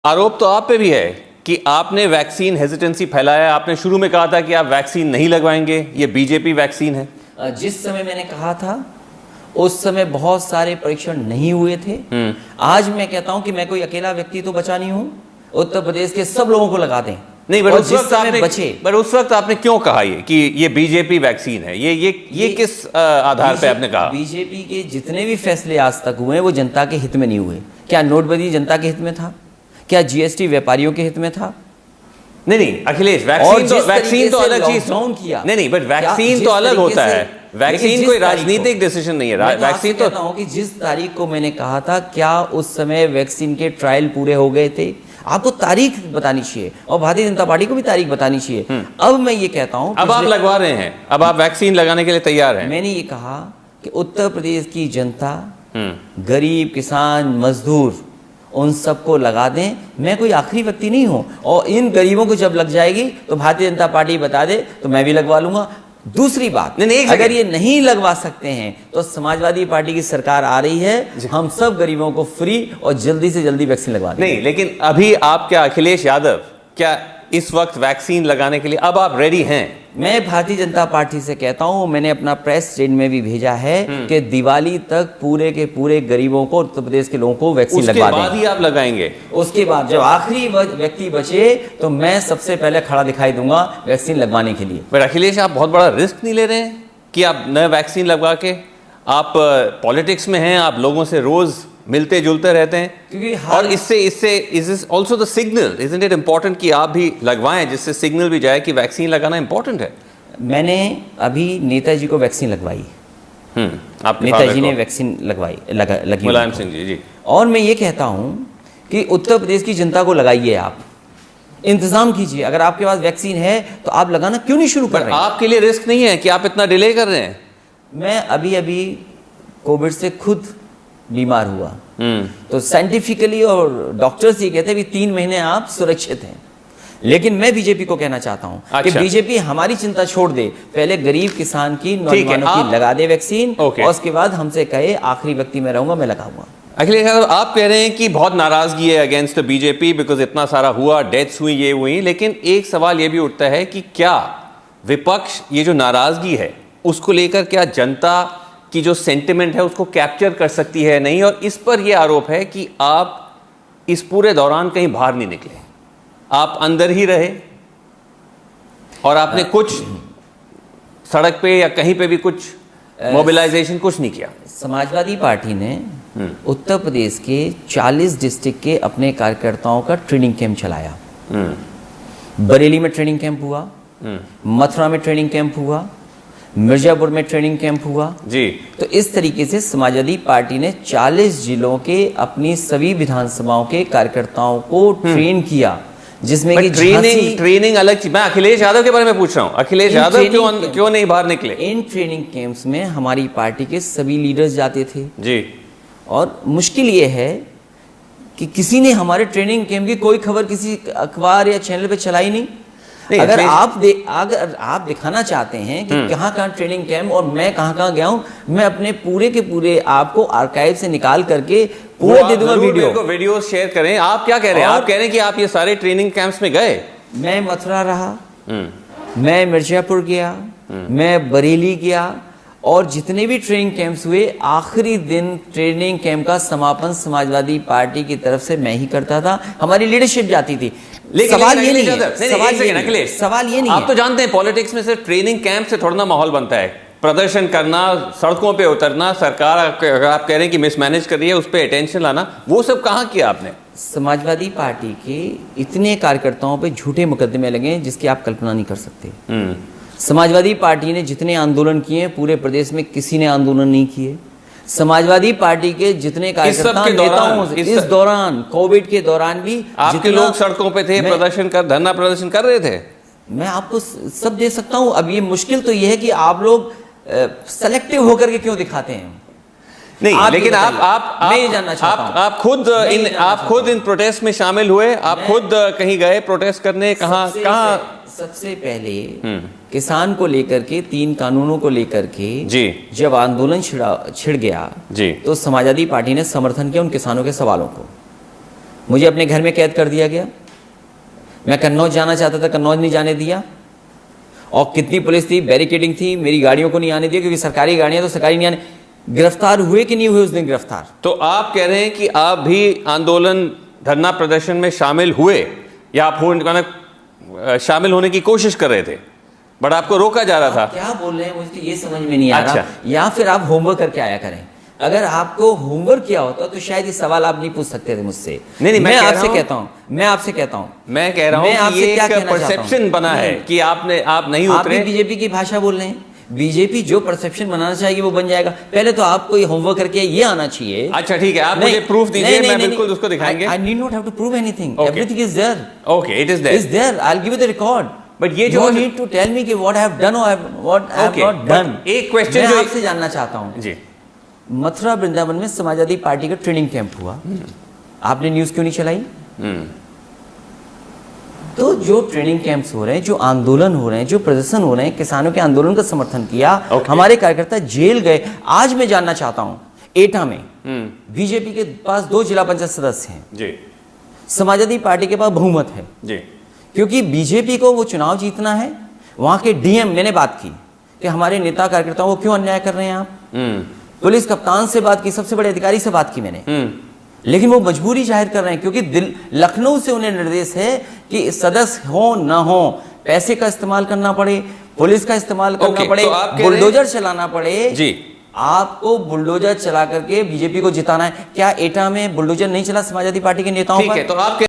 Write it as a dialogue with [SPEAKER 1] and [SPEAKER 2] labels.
[SPEAKER 1] आरोप तो आप पे भी है कि आपने वैक्सीन हेजिटेंसी फैलाया। आपने शुरू में कहा था कि आप वैक्सीन नहीं लगवाएंगे, ये बीजेपी वैक्सीन है।
[SPEAKER 2] जिस समय मैंने कहा था उस समय बहुत सारे परीक्षण नहीं हुए थे। आज मैं कहता हूं कि मैं कोई अकेला व्यक्ति तो बचा नहीं हूं, उत्तर प्रदेश के सब लोगों को लगा दें।
[SPEAKER 1] नहीं, बट उस वक्त आपने क्यों कहा ये कि ये बीजेपी वैक्सीन है? ये किस आधार पे आपने कहा?
[SPEAKER 2] बीजेपी के जितने भी फैसले आज तक हुए वो जनता के हित में नहीं हुए। क्या नोटबंदी जनता के हित में था? क्या जीएसटी व्यापारियों के हित में था?
[SPEAKER 1] नहीं अखिलेश, वैक्सीन तो अलग चीज किया। नहीं, बट वैक्सीन तो अलग होता है। वैक्सीन कोई राजनीतिक डिसीजन नहीं है। वैक्सीन तो
[SPEAKER 2] कहता हूं कि जिस तारीख को मैंने कहा था, क्या उस समय वैक्सीन के ट्रायल पूरे हो गए थे? आपको तारीख बतानी चाहिए और भारतीय जनता पार्टी को भी तारीख बतानी चाहिए। अब मैं ये कहता हूं,
[SPEAKER 1] अब आप लगवा रहे हैं, अब आप वैक्सीन लगाने के लिए तैयार हैं।
[SPEAKER 2] मैंने ये कहा कि उत्तर प्रदेश की जनता, गरीब, किसान, मजदूर, उन सबको लगा दें। मैं कोई आखिरी व्यक्ति नहीं हूं, और इन गरीबों को जब लग जाएगी तो भारतीय जनता पार्टी बता दे तो मैं भी लगवा लूंगा। दूसरी बात, अगर ये नहीं लगवा सकते हैं तो समाजवादी पार्टी की सरकार आ रही है, हम सब गरीबों को फ्री और जल्दी से जल्दी वैक्सीन लगवा देंगे।
[SPEAKER 1] नहीं, लेकिन अभी आप क्या, अखिलेश यादव, क्या इस वक्त वैक्सीन लगाने के लिए अब आप रेडी हैं?
[SPEAKER 2] मैं भारतीय जनता पार्टी से कहता हूं, मैंने अपना प्रेस स्टेटमेंट में भी भेजा है कि दिवाली तक पूरे के पूरे गरीबों को, उत्तर प्रदेश के लोगों को वैक्सीन लगवा दें।
[SPEAKER 1] उसके बाद ही आप लगाएंगे?
[SPEAKER 2] उसके बाद जब आखिरी व्यक्ति बचे तो मैं सबसे पहले खड़ा दिखाई दूंगा वैक्सीन लगवाने के लिए।
[SPEAKER 1] पर अखिलेश, आप बहुत बड़ा रिस्क नहीं ले रहे हैं कि आप नए वैक्सीन लगवा के? आप पॉलिटिक्स में हैं, आप लोगों से रोज मिलते जुलते रहते हैं,
[SPEAKER 2] क्योंकि
[SPEAKER 1] और इससे is also the signal, isn't it important कि आप भी लगवाएं, जिससे सिग्नल भी जाए कि वैक्सीन लगाना इंपॉर्टेंट है।
[SPEAKER 2] मैंने अभी नेताजी को वैक्सीन लगवाई। नेताजी ने वैक्सीन लगी,
[SPEAKER 1] मुलायम सिंह जी।
[SPEAKER 2] और मैं ये कहता हूं कि उत्तर प्रदेश की जनता को लगाइए, आप इंतजाम कीजिए। अगर आपके पास वैक्सीन है तो आप लगाना क्यों नहीं शुरू कर रहे हैं?
[SPEAKER 1] आपके लिए रिस्क नहीं है कि आप इतना डिले कर रहे हैं?
[SPEAKER 2] मैं अभी कोविड से खुद बीमार हुआ, तो साइंटिफिकली और डॉक्टर्स ये कहते हैं कि 3 महीने आप सुरक्षित हैं। लेकिन मैं बीजेपी को कहना चाहता हूं कि बीजेपी हमारी चिंता छोड़ दे, पहले गरीब किसान की, नौजवानों की लगा दे वैक्सीन, और उसके बाद हमसे कहे आखिरी व्यक्ति में रहूंगा, मैं लगाऊंगा।
[SPEAKER 1] अखिलेश यादव, आप कह रहे हैं कि बहुत नाराजगी है अगेंस्ट द बीजेपी बिकॉज इतना सारा हुआ, डेथ्स हुई, ये हुई, लेकिन एक सवाल ये भी उठता है कि क्या विपक्ष ये जो नाराजगी है उसको लेकर क्या जनता की जो सेंटिमेंट है उसको कैप्चर कर सकती है? नहीं, और इस पर यह आरोप है कि आप इस पूरे दौरान कहीं बाहर नहीं निकले, आप अंदर ही रहे, और आपने कुछ सड़क पे या कहीं पे भी कुछ मोबिलाइजेशन कुछ नहीं किया।
[SPEAKER 2] समाजवादी पार्टी ने उत्तर प्रदेश के 40 डिस्ट्रिक्ट के अपने कार्यकर्ताओं का ट्रेनिंग कैंप चलाया। बरेली में ट्रेनिंग कैंप हुआ, मथुरा में ट्रेनिंग कैंप हुआ, मिर्जापुर में ट्रेनिंग कैंप हुआ
[SPEAKER 1] जी।
[SPEAKER 2] तो इस तरीके से समाजवादी पार्टी ने 40 जिलों के अपनी सभी विधानसभाओं के कार्यकर्ताओं को ट्रेन किया, जिसमें कि
[SPEAKER 1] ट्रेनिंग अलग चीज। मैं अखिलेश यादव के बारे में पूछ रहा हूं, अखिलेश यादव क्यों नहीं बाहर निकले?
[SPEAKER 2] इन ट्रेनिंग कैंप्स में हमारी पार्टी के सभी लीडर्स जाते थे
[SPEAKER 1] जी,
[SPEAKER 2] और मुश्किल ये है कि किसी ने हमारे ट्रेनिंग कैंप की कोई खबर किसी अखबार या चैनल पे चलाई नहीं। अगर आप दिखाना चाहते हैं कि कहाँ ट्रेनिंग कैंप और मैं कहाँ गया हूँ, मैं अपने पूरे के पूरे आपको आर्काइव से निकाल करके पूरे दे दूंगा
[SPEAKER 1] वीडियो शेयर करें। आप क्या कह रहे हैं? आप कह रहे हैं कि आप ये सारे ट्रेनिंग कैंप्स में गए?
[SPEAKER 2] मैं मथुरा रहा, मैं मिर्जापुर गया, मैं बरेली गया, और जितने भी ट्रेनिंग कैंप्स हुए, आखिरी दिन ट्रेनिंग कैंप का समापन समाजवादी पार्टी की तरफ से मैं ही करता था, हमारी लीडरशिप जाती थी। सवाल ये नहीं है, सवाल ये नहीं है।
[SPEAKER 1] आप तो जानते हैं पॉलिटिक्स में सिर्फ ट्रेनिंग कैंप से थोड़ा ना माहौल बनता है। प्रदर्शन करना, सड़कों पे उतरना, सरकार अगर आप कह रहे हैं कि मिसमैनेज कर रही है उस पर अटेंशन लाना, वो सब कहाँ किया आपने?
[SPEAKER 2] समाजवादी पार्टी के इतने कार्यकर्ताओं पे झूठे मुकदमे लगे जिसकी आप कल्पना नहीं कर सकते। समाजवादी पार्टी ने जितने आंदोलन किए, पूरे प्रदेश में किसी ने आंदोलन नहीं किए। समाजवादी पार्टी के जितने कार्यकर्ता इस दौरान कोविड के दौरान भी
[SPEAKER 1] आपके लोग सड़कों पे थे, धरना प्रदर्शन कर रहे थे।
[SPEAKER 2] मैं आपको सब दे सकता हूं। अब ये मुश्किल तो ये है कि आप लोग सेलेक्टिव होकर के क्यों दिखाते हैं?
[SPEAKER 1] नहीं, लेकिन मैं जानना चाहता हूं, आप खुद इन प्रोटेस्ट में शामिल हुए? आप खुद कहीं गए प्रोटेस्ट करने? कहाँ?
[SPEAKER 2] सबसे पहले किसान को लेकर के 3 कानूनों को लेकर के
[SPEAKER 1] जी
[SPEAKER 2] जब आंदोलन छिड़ गया जी, तो समाजवादी पार्टी ने समर्थन किया उन किसानों के सवालों को। मुझे अपने घर में कैद कर दिया गया, मैं कन्नौज जाना चाहता था, कन्नौज नहीं जाने दिया, और कितनी पुलिस थी, बैरिकेडिंग थी, मेरी गाड़ियों को नहीं आने दिया, क्योंकि सरकारी गाड़ियां तो सरकारी नहीं आने। गिरफ्तार हुए कि नहीं हुए उस दिन गिरफ्तार?
[SPEAKER 1] तो आप कह रहे हैं कि आप भी आंदोलन धरना प्रदर्शन में शामिल हुए, या आप शामिल होने की कोशिश कर रहे थे, बट आपको रोका जा रहा था?
[SPEAKER 2] क्या बोल रहे हैं मुझे तो ये समझ में नहीं आ रहा।
[SPEAKER 1] अच्छा।
[SPEAKER 2] या फिर आप होमवर्क करके आया करें। अगर आपको होमवर्क किया होता तो शायद ये सवाल आप नहीं पूछ सकते थे मुझसे।
[SPEAKER 1] नहीं,
[SPEAKER 2] मैं आपसे कहता हूं, मैं कह रहा हूं
[SPEAKER 1] कि ये एक परसेप्शन बना है कि आप नहीं
[SPEAKER 2] आप
[SPEAKER 1] उतरे।
[SPEAKER 2] बीजेपी की भाषा बोल रहे हैं। बीजेपी जो परसेप्शन बनाना चाहिए वो बन जाएगा। पहले तो आपको ये होमवर्क करके ये आना चाहिए।
[SPEAKER 1] अच्छा ठीक है, आप मुझे प्रूफ दीजिए, मैं बिल्कुल उसको दिखाएंगे।
[SPEAKER 2] I need not have to prove anything,
[SPEAKER 1] Okay.
[SPEAKER 2] Everything is there.
[SPEAKER 1] Okay, it is there.
[SPEAKER 2] Is there, I will give you the record.
[SPEAKER 1] But ये जो
[SPEAKER 2] You need to tell me कि what I have done or what I have
[SPEAKER 1] Okay,
[SPEAKER 2] not
[SPEAKER 1] but
[SPEAKER 2] done।
[SPEAKER 1] एक question
[SPEAKER 2] मैं
[SPEAKER 1] जो-
[SPEAKER 2] आपसे जानना चाहता हूँ,
[SPEAKER 1] जी,
[SPEAKER 2] मथुरा वृंदावन में समाजवादी पार्टी का ट्रेनिंग कैंप हुआ, आपने न्यूज क्यों नहीं चलाई? तो जो ट्रेनिंग कैंप्स हो रहे हैं, जो आंदोलन हो रहे हैं, जो प्रदर्शन हो रहे हैं, किसानों के आंदोलन का समर्थन किया,
[SPEAKER 1] Okay.
[SPEAKER 2] हमारे कार्यकर्ता जेल गए। आज मैं जानना चाहता हूं, एटा में बीजेपी के पास 2 जिला पंचायत सदस्य हैं,
[SPEAKER 1] जी,
[SPEAKER 2] समाजवादी पार्टी के पास बहुमत है,
[SPEAKER 1] जी,
[SPEAKER 2] क्योंकि बीजेपी को वो चुनाव जीतना है। वहां के डीएम, मैंने बात की कि हमारे नेता कार्यकर्ताओं को क्यों अन्याय कर रहे हैं आप। पुलिस कप्तान से बात की, सबसे बड़े अधिकारी से बात की मैंने, लेकिन वो मजबूरी जाहिर कर रहे हैं, क्योंकि लखनऊ से उन्हें निर्देश है कि सदस्य हो न हो, पैसे का इस्तेमाल करना पड़े, पुलिस का इस्तेमाल करना
[SPEAKER 1] Okay,
[SPEAKER 2] पड़े,
[SPEAKER 1] तो आप कह रहे हैं-
[SPEAKER 2] बुलडोजर चलाना पड़े।
[SPEAKER 1] जी,
[SPEAKER 2] आपको बुलडोजर चला करके बीजेपी को जिताना है। क्या एटा में बुलडोजर नहीं चला समाजवादी पार्टी के नेताओं
[SPEAKER 1] ठीक
[SPEAKER 2] पर?
[SPEAKER 1] है, तो आप